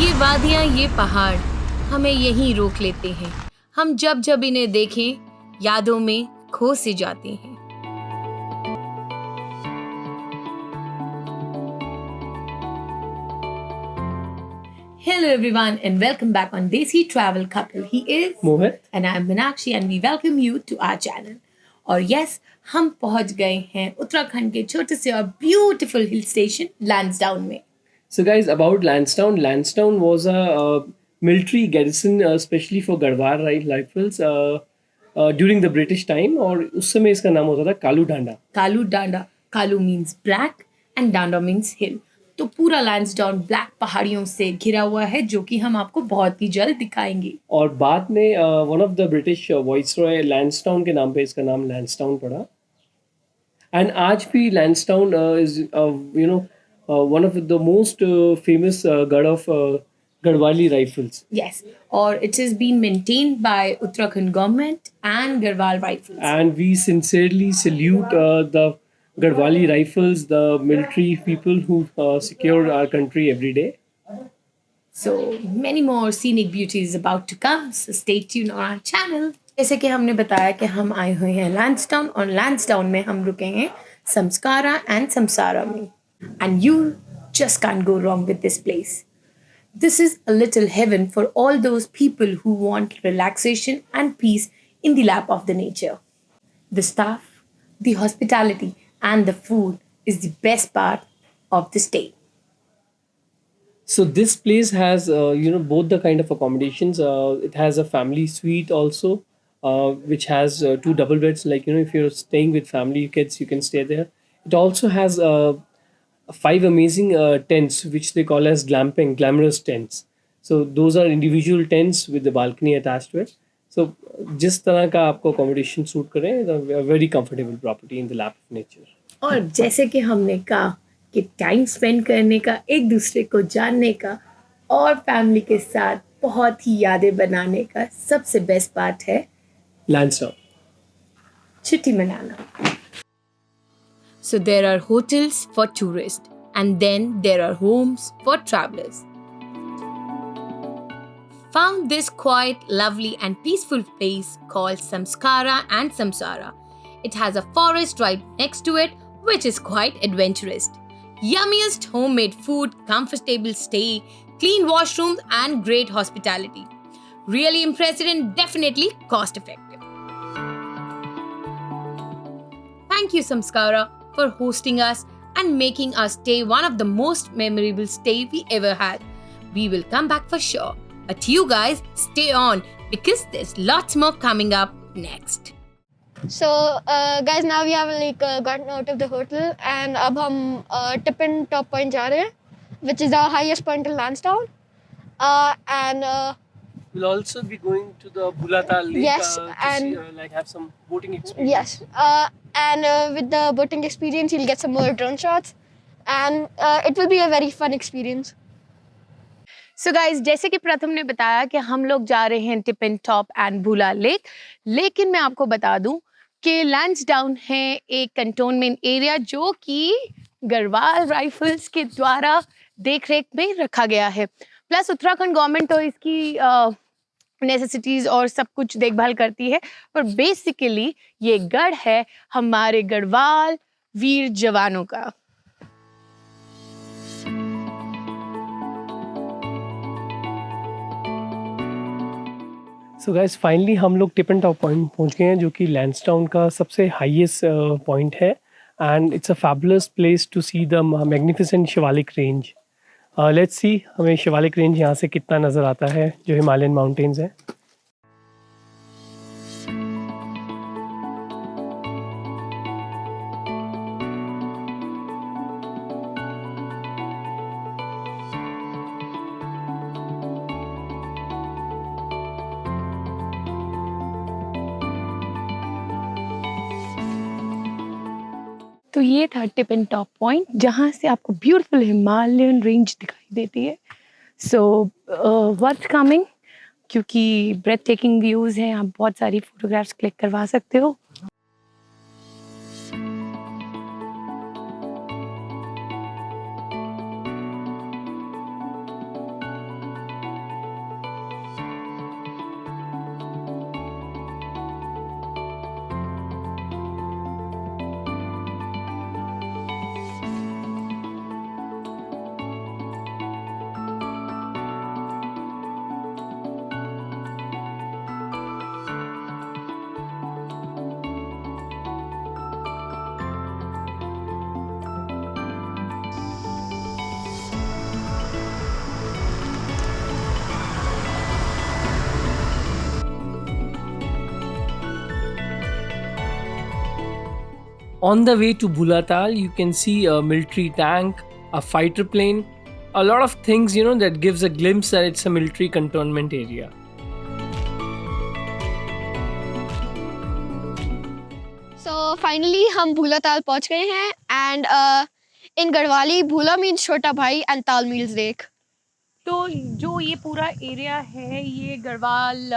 ये वादियाँ, ये पहाड़ हमें यहीं रोक लेते हैं। हम जब जब इन्हें देखें, यादों में खो से जाते हैं। Hello everyone and welcome back on Desi Travel Couple. He is Mohit and I am Meenakshi and we welcome you to our channel. और yes, हम पहुंच गए हैं उत्तराखंड के छोटे से और ब्यूटीफुल हिल स्टेशन लैंसडाउन में। So guys, about Lansdowne. Lansdowne was a military garrison, especially for Garhwal Rifles during the British time. और उस समय इसका नाम होता था Kalu Danda. Kalu Danda, Kalu means black and Danda means hill. तो पूरा लैंसडाउन ब्लैक पहाड़ियों से घिरा हुआ है, जो कि हम आपको बहुत ही जल्द दिखाएंगे। और बाद में one of the British viceroy Lansdowne के नाम पे इसका नाम लैंसडाउन पड़ा। एंड आज भी Lansdowne is one of the most famous gad of Garhwali Rifles. Yes, or it is being maintained by Uttarakhand government and Garhwal Rifles. And we sincerely salute the Garhwali Rifles, the military people who secure our country every day. So many more scenic beauties about to come, so stay tuned on our channel. जैसे कि हमने बताया कि हम आए हुए हैं लैंसडाउन और लैंसडाउन में हम रुकेंगे समस्कारा एंड समसारा में। And you just can't go wrong with this place. This is a little heaven for all those people who want relaxation and peace in the lap of the nature. The staff, the hospitality, and the food is the best part of the stay. So this place has both the kind of accommodations. It has a family suite also, which has two double beds. Like if you're staying with family kids, you can stay there. It also has 5 amazing tents, which they call as glamorous tents. So those are individual tents with the balcony attached to it. So जिस तरह का आपको accommodation suit करे, a very comfortable property in the lap of nature. और जैसे कि हमने कहा कि टाइम स्पेंड करने का, एक दूसरे को जानने का और फैमिली के साथ बहुत ही यादें बनाने का सबसे बेस्ट पार्ट है Lansdowne. छुट्टी मनाना। So there are hotels for tourists and then there are homes for travelers. Found this quiet, lovely and peaceful place called Samskara and Samsara. It has a forest right next to it, which is quite adventurous. Yummiest homemade food, comfortable stay, clean washrooms and great hospitality. Really impressive and definitely cost effective. Thank you Samskara for hosting us and making our stay one of the most memorable stay we ever had. We will come back for sure. But you guys stay on because there's lots more coming up next. So guys, now we have gotten out of the hotel and अब हम Tippin Top Point जा रहे हैं, which is the highest point in Lansdowne. And We'll also be going to the Bulata Lake. Yes, to and see, have some boating experience. yes, and with the boating experience, you'll get some more drone shots, and it will be a very fun experience. So guys, जैसे कि प्रथम ने बताया कि हम लोग जा रहे हैं टिपिन टॉप एंड भूला लेक, लेकिन मैं आपको बता दूं कि लैंसडाउन है एक कंटोनमेंट एरिया जो कि गढ़वाल राइफल्स के द्वारा देखरेख में रखा गया है। प्लस उत्तराखंड गवर्नमेंट तो इसकी नेसेसिटीज और सब कुछ देखभाल करती है, पर बेसिकली ये गढ़ है हमारे गढ़वाल वीर जवानों का। सो गाइस, फाइनली हम लोग टिपिन टॉप पॉइंट पहुंच गए हैं, जो कि लैंसडाउन का सबसे हाईएस्ट पॉइंट है and it's a fabulous place to see the magnificent Shivalik range. Let's see हमें शिवालिक रेंज यहाँ से कितना नज़र आता है, जो हिमालयन माउंटेन्स हैं। तो ये था टिपिन टॉप पॉइंट, जहाँ से आपको ब्यूटीफुल हिमालयन रेंज दिखाई देती है। सो वर्थ कमिंग, क्योंकि ब्रेथ टेकिंग व्यूज़ हैं, आप बहुत सारी फोटोग्राफ्स क्लिक करवा सकते हो। On the way to Bulatal, you can see a military tank, a fighter plane, a lot of things, that gives a glimpse that it's a military cantonment area. So finally हम भूलाताल पहुंच गए हैं and in Garhwali भूला means छोटा भाई and ताल means lake. तो जो ये पूरा एरिया है ये गढ़वाल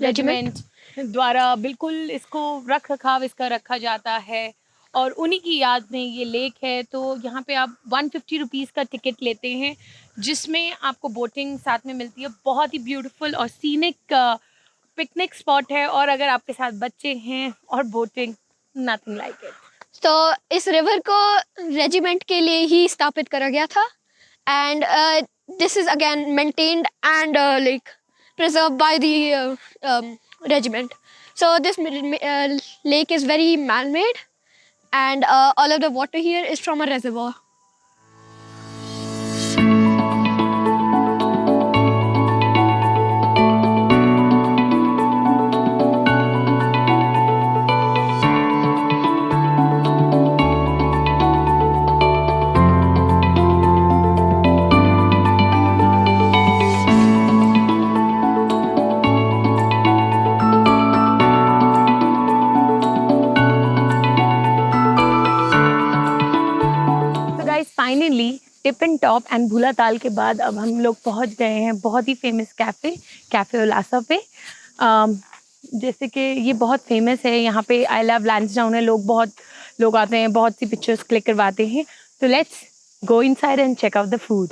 रेजिमेंट द्वारा बिल्कुल इसको रख रखाव इसका रखा जाता है और उन्हीं की याद में ये लेक है। तो यहाँ पे आप 150 रुपीज़ का टिकट लेते हैं जिसमें आपको बोटिंग साथ में मिलती है। बहुत ही ब्यूटीफुल और सीनिक पिकनिक स्पॉट है और अगर आपके साथ बच्चे हैं और बोटिंग, नथिंग लाइक इट। तो इस रिवर को रेजिमेंट के लिए ही स्थापित करा गया था and this is again maintained and like preserved by the regiment. So this lake is very man-made and all of the water here is from a reservoir. Finally Tip in Top and Bhullatal के बाद अब हम लोग पहुंच गए हैं बहुत ही famous cafe उल्लासा पे। जैसे कि ये बहुत फेमस है, यहाँ पे आई लव लैंसडाउन है, बहुत लोग आते हैं, बहुत सी पिक्चर्स क्लिक करवाते हैं। तो let's go inside and check out the food.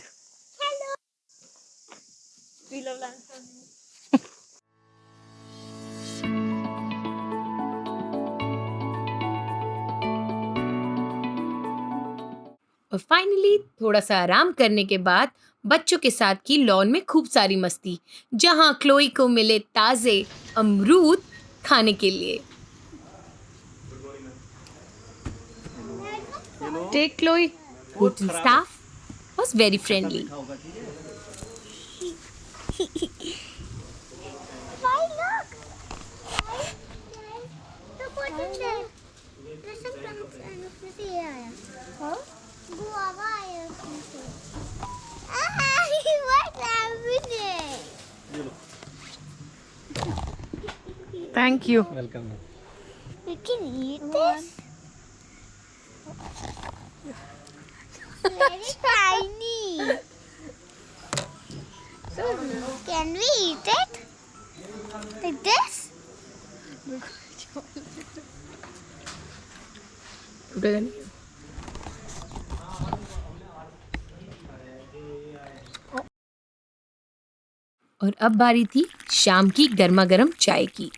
और फाइनली थोड़ा सा आराम करने के बाद बच्चों के साथ की लॉन में खूब सारी मस्ती, जहां क्लोई को मिले ताज़े अमरूद खाने के लिए। टेक क्लोई, hotel staff was very friendly. Thank you. Welcome. You can eat this? Very tiny. So, can we eat it? Like this? और अब बारी थी शाम की गर्मा गर्म चाय की।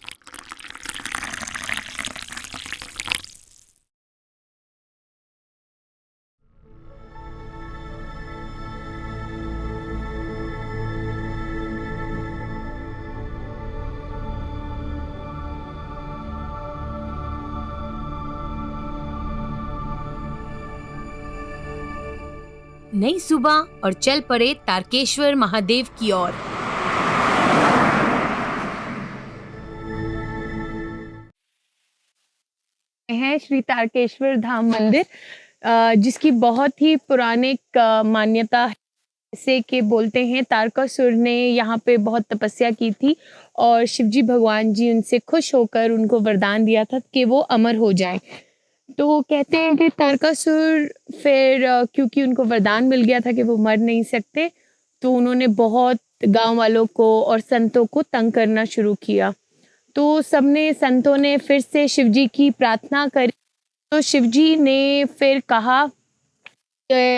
नई सुबह और चल पड़े तारकेश्वर महादेव की ओर। है श्री तारकेश्वर धाम मंदिर, जिसकी बहुत ही पौराणिक मान्यता है। जैसे कि बोलते हैं तारकासुर ने यहाँ पे बहुत तपस्या की थी और शिवजी भगवान जी उनसे खुश होकर उनको वरदान दिया था कि वो अमर हो जाएं। तो कहते हैं कि तारकासुर फिर क्योंकि उनको वरदान मिल गया था कि वो मर नहीं सकते, तो उन्होंने बहुत गांव वालों को और संतों को तंग करना शुरू किया। तो सबने संतों ने फिर से शिवजी की प्रार्थना करी। तो शिवजी ने फिर कहा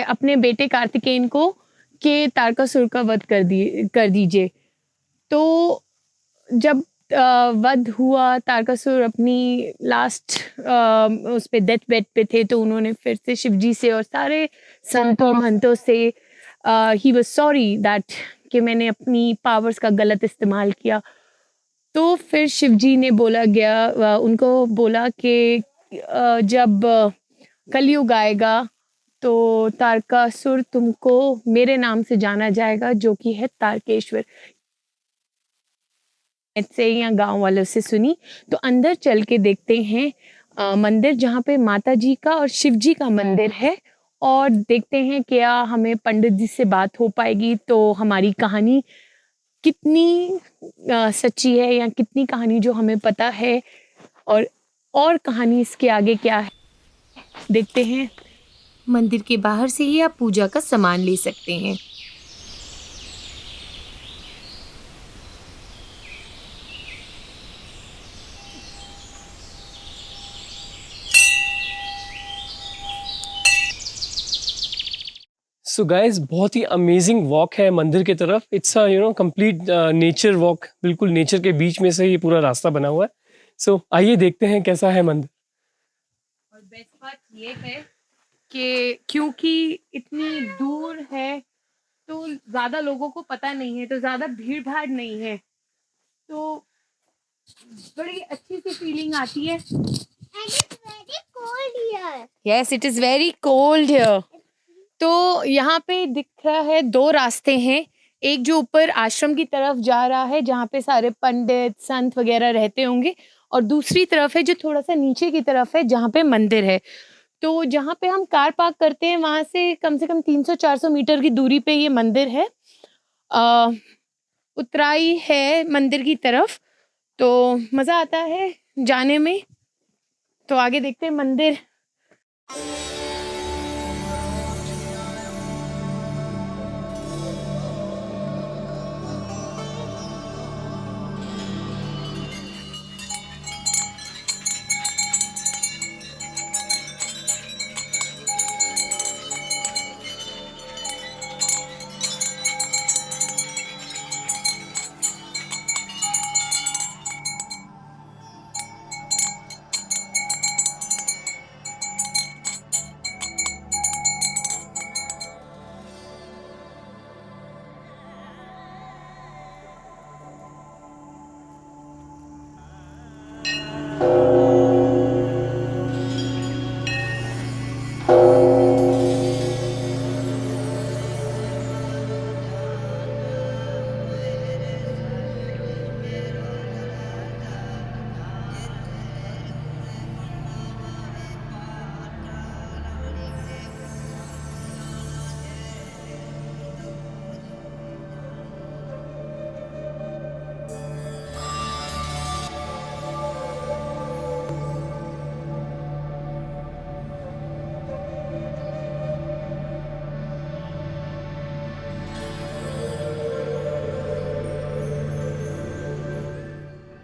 अपने बेटे कार्तिकेय को कि तारकासुर का वध कर दीजिए। तो जब वध हुआ, तारकासुर अपनी लास्ट उस पे डेथ बेड पे थे, तो उन्होंने फिर से शिवजी से और सारे संतों महंतों से ही वाज सॉरी दैट कि मैंने अपनी पावर्स का गलत इस्तेमाल किया। तो फिर शिवजी ने उनको बोला कि जब कलयुग आएगा तो तारकासुर तुमको मेरे नाम से जाना जाएगा, जो कि है तारकेश्वर। से या गांव वालों से सुनी, तो अंदर चल के देखते हैं मंदिर जहाँ पे माता जी का और शिव जी का मंदिर है, और देखते हैं क्या हमें पंडित जी से बात हो पाएगी, तो हमारी कहानी कितनी सच्ची है या कितनी कहानी जो हमें पता है, और कहानी इसके आगे क्या है देखते हैं। मंदिर के बाहर से ही आप पूजा का सामान ले सकते हैं। सो गाइस, बहुत ही अमेजिंग वॉक है मंदिर की तरफ। It's a complete nature walk, बिल्कुल नेचर के बीच में से ये पूरा रास्ता बना हुआ है। सो आइए देखते हैं कैसा है मंदिर। और बेस्ट बात ये है कि क्योंकि इतनी दूर है तो ज़्यादा लोगों को पता नहीं है, तो ज़्यादा भीड़ भाड़ नहीं है, तो बड़ी अच्छी सी फीलिंग आती है। And it's very cold here. Yes, it is very cold here. तो यहाँ पे दिख रहा है 2 रास्ते हैं, एक जो ऊपर आश्रम की तरफ जा रहा है जहाँ पे सारे पंडित संत वगैरह रहते होंगे, और दूसरी तरफ है जो थोड़ा सा नीचे की तरफ है जहाँ पे मंदिर है। तो जहाँ पे हम कार पार्क करते हैं वहाँ से कम 300-400 मीटर की दूरी पे ये मंदिर है। उतराई है मंदिर की तरफ, तो मज़ा आता है जाने में। तो आगे देखते हैं मंदिर।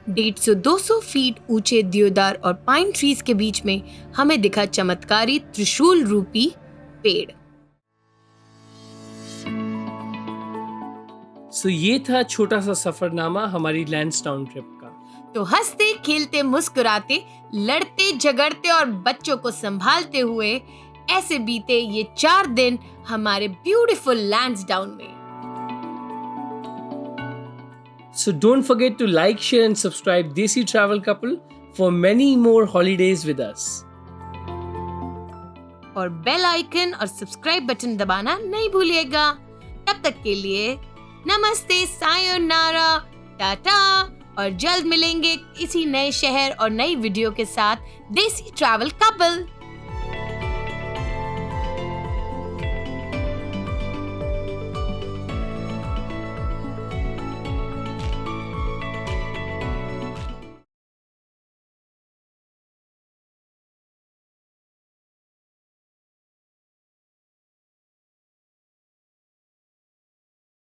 डेढ़ सौ 200 फीट ऊंचे देवदार और पाइन ट्रीज के बीच में हमें दिखा चमत्कारी त्रिशूल रूपी पेड़। सो ये था छोटा सा सफरनामा हमारी लैंसडाउन ट्रिप का। तो हंसते खेलते मुस्कुराते लड़ते झगड़ते और बच्चों को संभालते हुए ऐसे बीते ये 4 दिन हमारे ब्यूटीफुल लैंसडाउन में। So don't forget to like, share and subscribe Desi Travel Couple for many more holidays with us. और बेल आइकन और सब्सक्राइब बटन दबाना नहीं भूलिएगा। तब तक के लिए नमस्ते, सायोनारा, टाटा, और जल्द मिलेंगे इसी नए शहर और नई वीडियो के साथ देसी ट्रैवल कपल।